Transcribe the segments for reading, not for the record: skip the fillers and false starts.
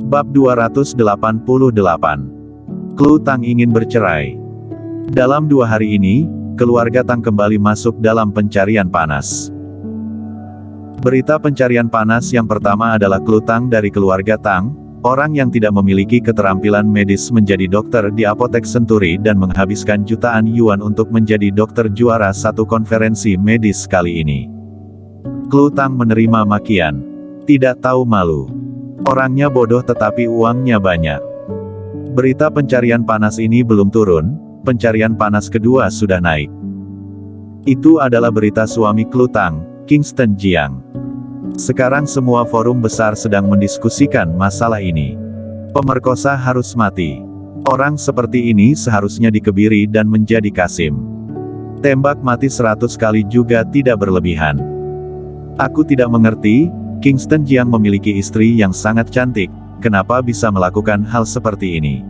Bab 288. Klu Tang ingin bercerai. Dalam 2 hari ini, keluarga Tang kembali masuk dalam pencarian panas. Berita pencarian panas yang pertama adalah Klu Tang dari keluarga Tang, orang yang tidak memiliki keterampilan medis menjadi dokter di apotek Senturi dan menghabiskan jutaan yuan untuk menjadi dokter juara satu konferensi medis kali ini. Klu Tang menerima makian. Tidak tahu malu. Orangnya bodoh tetapi uangnya banyak. Berita pencarian panas ini belum turun, pencarian panas kedua sudah naik. Itu adalah berita suami Klu Tang, Kingston Jiang. Sekarang semua forum besar sedang mendiskusikan masalah ini. Pemerkosa harus mati. Orang seperti ini seharusnya dikebiri dan menjadi kasim. Tembak mati 100 kali juga tidak berlebihan. Aku tidak mengerti, Kingston Jiang memiliki istri yang sangat cantik, kenapa bisa melakukan hal seperti ini?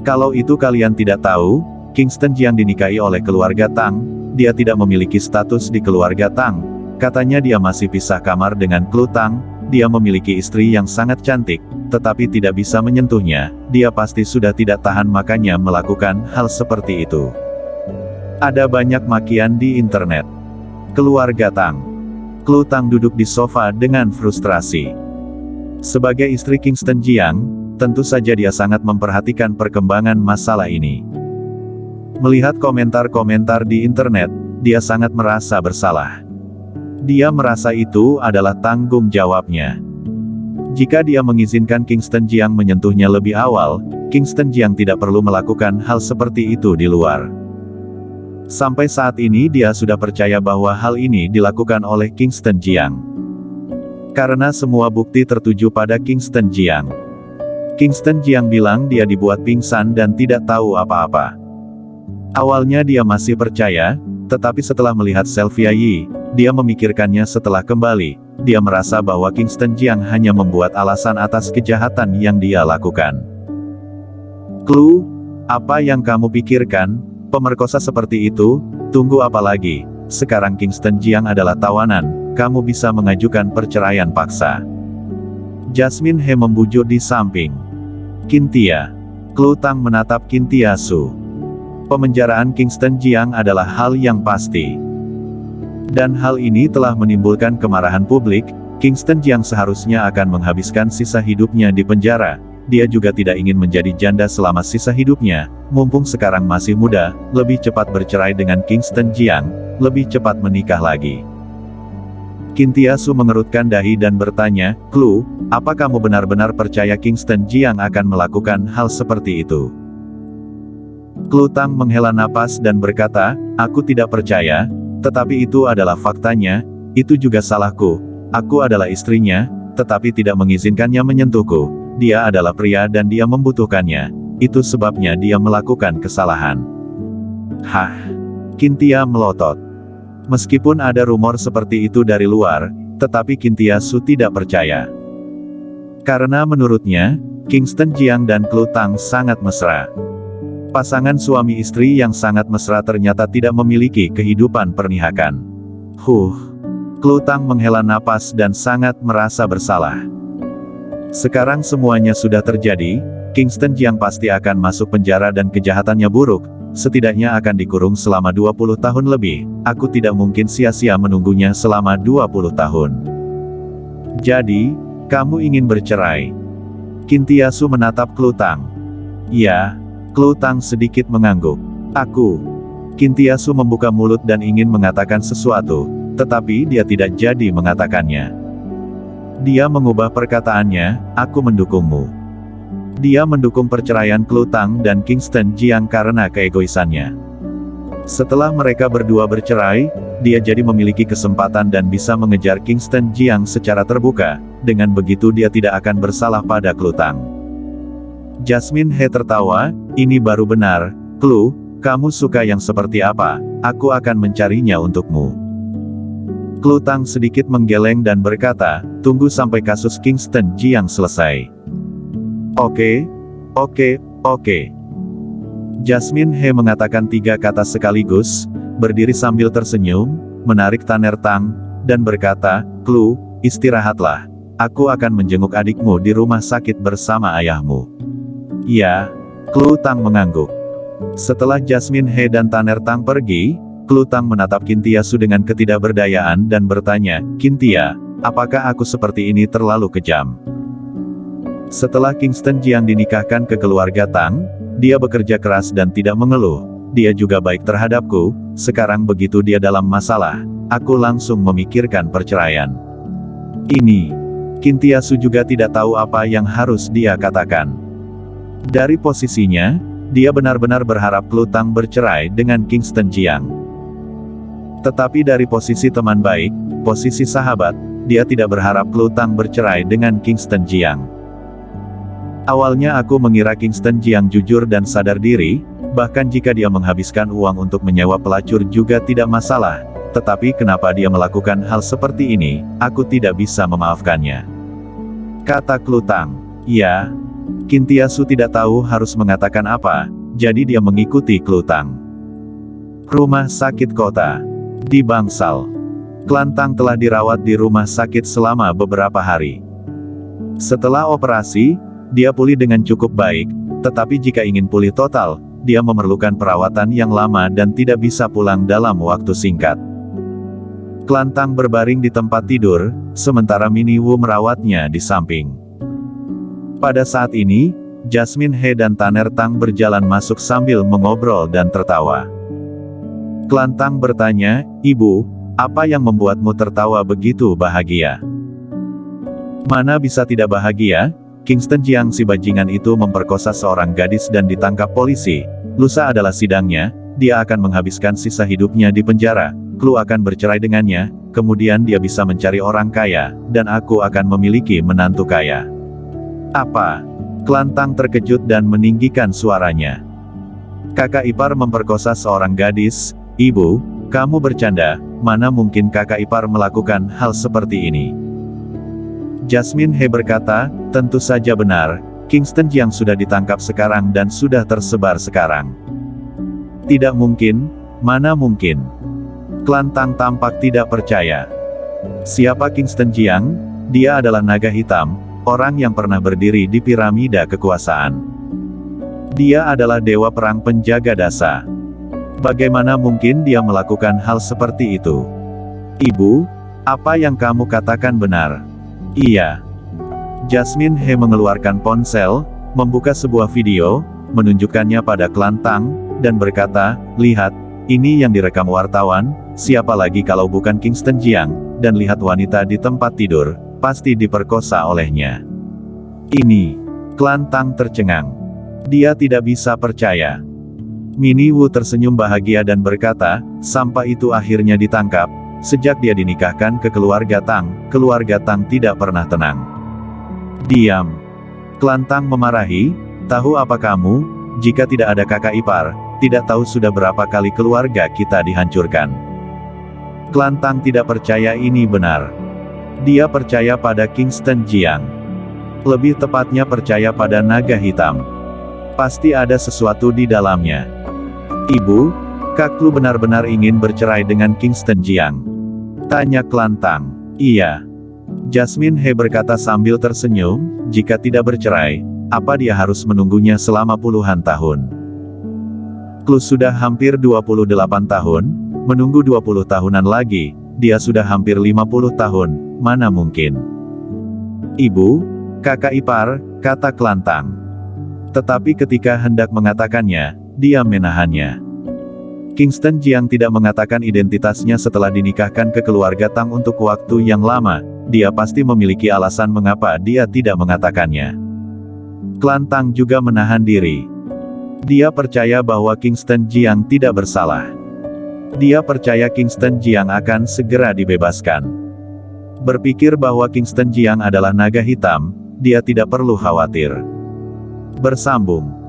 Kalau itu kalian tidak tahu, Kingston Jiang dinikahi oleh keluarga Tang, dia tidak memiliki status di keluarga Tang. Katanya dia masih pisah kamar dengan Klu Tang, dia memiliki istri yang sangat cantik, tetapi tidak bisa menyentuhnya, dia pasti sudah tidak tahan makanya melakukan hal seperti itu. Ada banyak makian di internet. Keluarga Tang. Klu Tang duduk di sofa dengan frustrasi. Sebagai istri Kingston Jiang, tentu saja dia sangat memperhatikan perkembangan masalah ini. Melihat komentar-komentar di internet, dia sangat merasa bersalah. Dia merasa itu adalah tanggung jawabnya. Jika dia mengizinkan Kingston Jiang menyentuhnya lebih awal, Kingston Jiang tidak perlu melakukan hal seperti itu di luar. Sampai saat ini dia sudah percaya bahwa hal ini dilakukan oleh Kingston Jiang. Karena semua bukti tertuju pada Kingston Jiang. Kingston Jiang bilang dia dibuat pingsan dan tidak tahu apa-apa. Awalnya dia masih percaya, tetapi setelah melihat Sylvia Yi, dia memikirkannya setelah kembali, dia merasa bahwa Kingston Jiang hanya membuat alasan atas kejahatan yang dia lakukan. Klu, apa yang kamu pikirkan? Pemerkosa seperti itu, tunggu apa lagi? Sekarang Kingston Jiang adalah tawanan, kamu bisa mengajukan perceraian paksa. Jasmine He membujuk di samping. Kintia. Klu Tang menatap Kintia Su. Pemenjaraan Kingston Jiang adalah hal yang pasti. Dan hal ini telah menimbulkan kemarahan publik, Kingston Jiang seharusnya akan menghabiskan sisa hidupnya di penjara. Dia juga tidak ingin menjadi janda selama sisa hidupnya, mumpung sekarang masih muda, lebih cepat bercerai dengan Kingston Jiang, lebih cepat menikah lagi. Kintia Su mengerutkan dahi dan bertanya, Klu, apa kamu benar-benar percaya Kingston Jiang akan melakukan hal seperti itu? Klu Tang menghela napas dan berkata, aku tidak percaya, tetapi itu adalah faktanya, itu juga salahku, aku adalah istrinya, tetapi tidak mengizinkannya menyentuhku. Dia adalah pria dan dia membutuhkannya. Itu sebabnya dia melakukan kesalahan. Hah? Kintia melotot. Meskipun ada rumor seperti itu dari luar, tetapi Kintia Su tidak percaya. Karena menurutnya, Kingston Jiang dan Klu Tang sangat mesra. Pasangan suami istri yang sangat mesra ternyata tidak memiliki kehidupan pernikahan. Klu Tang menghela napas dan sangat merasa bersalah. Sekarang semuanya sudah terjadi, Kingston Jiang pasti akan masuk penjara dan kejahatannya buruk, setidaknya akan dikurung selama 20 tahun lebih, aku tidak mungkin sia-sia menunggunya selama 20 tahun. Jadi, kamu ingin bercerai? Kintia Su menatap Klu Tang. Ya, Klu Tang sedikit mengangguk. Aku. Kintia Su membuka mulut dan ingin mengatakan sesuatu, tetapi dia tidak jadi mengatakannya. Dia mengubah perkataannya, aku mendukungmu. Dia mendukung perceraian Klu Tang dan Kingston Jiang karena keegoisannya. Setelah mereka berdua bercerai, dia jadi memiliki kesempatan dan bisa mengejar Kingston Jiang secara terbuka, dengan begitu dia tidak akan bersalah pada Klu Tang. Jasmine He tertawa, ini baru benar, Klu, kamu suka yang seperti apa, aku akan mencarinya untukmu. Klu Tang sedikit menggeleng dan berkata, tunggu sampai kasus Kingston Jiang selesai. Oke. Jasmine He mengatakan 3 kata sekaligus, berdiri sambil tersenyum, menarik Tanner Tang, dan berkata, Klu, istirahatlah. aku akan menjenguk adikmu di rumah sakit bersama ayahmu. Ya, Klu Tang mengangguk. Setelah Jasmine He dan Tanner Tang pergi, Klu Tang menatap Qintia Su dengan ketidakberdayaan dan bertanya, Qintia, apakah aku seperti ini terlalu kejam? Setelah Kingston Jiang dinikahkan ke keluarga Tang, dia bekerja keras dan tidak mengeluh. Dia juga baik terhadapku. Sekarang begitu dia dalam masalah, aku langsung memikirkan perceraian. Ini, Qintia Su juga tidak tahu apa yang harus dia katakan. Dari posisinya, dia benar-benar berharap Klu Tang bercerai dengan Kingston Jiang. Tetapi dari posisi teman baik, posisi sahabat, dia tidak berharap Klu Tang bercerai dengan Kingston Jiang. Awalnya aku mengira Kingston Jiang jujur dan sadar diri, bahkan jika dia menghabiskan uang untuk menyewa pelacur juga tidak masalah, tetapi kenapa dia melakukan hal seperti ini, aku tidak bisa memaafkannya. Kata Klu Tang. Ya. Qintia Su tidak tahu harus mengatakan apa, jadi dia mengikuti Klu Tang. Rumah sakit kota. Di Bangsal. Klan Tang telah dirawat di rumah sakit selama beberapa hari. Setelah operasi, dia pulih dengan cukup baik, tetapi jika ingin pulih total, dia memerlukan perawatan yang lama dan tidak bisa pulang dalam waktu singkat. Klan Tang berbaring di tempat tidur, sementara Minnie Wu merawatnya di samping. Pada saat ini, Jasmine He dan Tanner Tang berjalan masuk sambil mengobrol dan tertawa. Klan Tang bertanya, Ibu, apa yang membuatmu tertawa begitu bahagia? Mana bisa tidak bahagia? Kingston Jiang si bajingan itu memperkosa seorang gadis dan ditangkap polisi. Lusa adalah sidangnya, dia akan menghabiskan sisa hidupnya di penjara. Klu akan bercerai dengannya, kemudian dia bisa mencari orang kaya, dan aku akan memiliki menantu kaya. Apa? Klan Tang terkejut dan meninggikan suaranya. Kakak ipar memperkosa seorang gadis. Ibu, kamu bercanda, mana mungkin kakak ipar melakukan hal seperti ini? Jasmine He berkata, tentu saja benar, Kingston Jiang sudah ditangkap sekarang dan sudah tersebar sekarang. Tidak mungkin, mana mungkin? Klan Tang tampak tidak percaya. Siapa Kingston Jiang? Dia adalah naga hitam, orang yang pernah berdiri di piramida kekuasaan. Dia adalah dewa perang penjaga dasa. Bagaimana mungkin dia melakukan hal seperti itu? Ibu, apa yang kamu katakan benar? Iya. Jasmine He mengeluarkan ponsel, membuka sebuah video, menunjukkannya pada Klan Tang, dan berkata, lihat, ini yang direkam wartawan, siapa lagi kalau bukan Kingston Jiang, dan lihat wanita di tempat tidur, pasti diperkosa olehnya. Ini. Klan Tang tercengang. Dia tidak bisa percaya. Minnie Wu tersenyum bahagia dan berkata, sampai itu akhirnya ditangkap. Sejak dia dinikahkan ke keluarga Tang tidak pernah tenang. Diam. Klan Tang memarahi, tahu apa kamu, jika tidak ada kakak ipar, tidak tahu sudah berapa kali keluarga kita dihancurkan. Klan Tang tidak percaya ini benar. Dia percaya pada Kingston Jiang. Lebih tepatnya percaya pada naga hitam. Pasti ada sesuatu di dalamnya. Ibu, Kak Klu benar-benar ingin bercerai dengan Kingston Jiang? Tanya Klan Tang. Iya. Jasmine He berkata sambil tersenyum, jika tidak bercerai, apa dia harus menunggunya selama puluhan tahun? Klu sudah hampir 28 tahun, menunggu 20 tahunan lagi, dia sudah hampir 50 tahun, mana mungkin? Ibu, kakak ipar, kata Klan Tang. Tetapi ketika hendak mengatakannya, dia menahannya. Kingston Jiang tidak mengatakan identitasnya setelah dinikahkan ke keluarga Tang untuk waktu yang lama, dia pasti memiliki alasan mengapa dia tidak mengatakannya. Klan Tang juga menahan diri. Dia percaya bahwa Kingston Jiang tidak bersalah. Dia percaya Kingston Jiang akan segera dibebaskan. Berpikir bahwa Kingston Jiang adalah naga hitam, dia tidak perlu khawatir. Bersambung.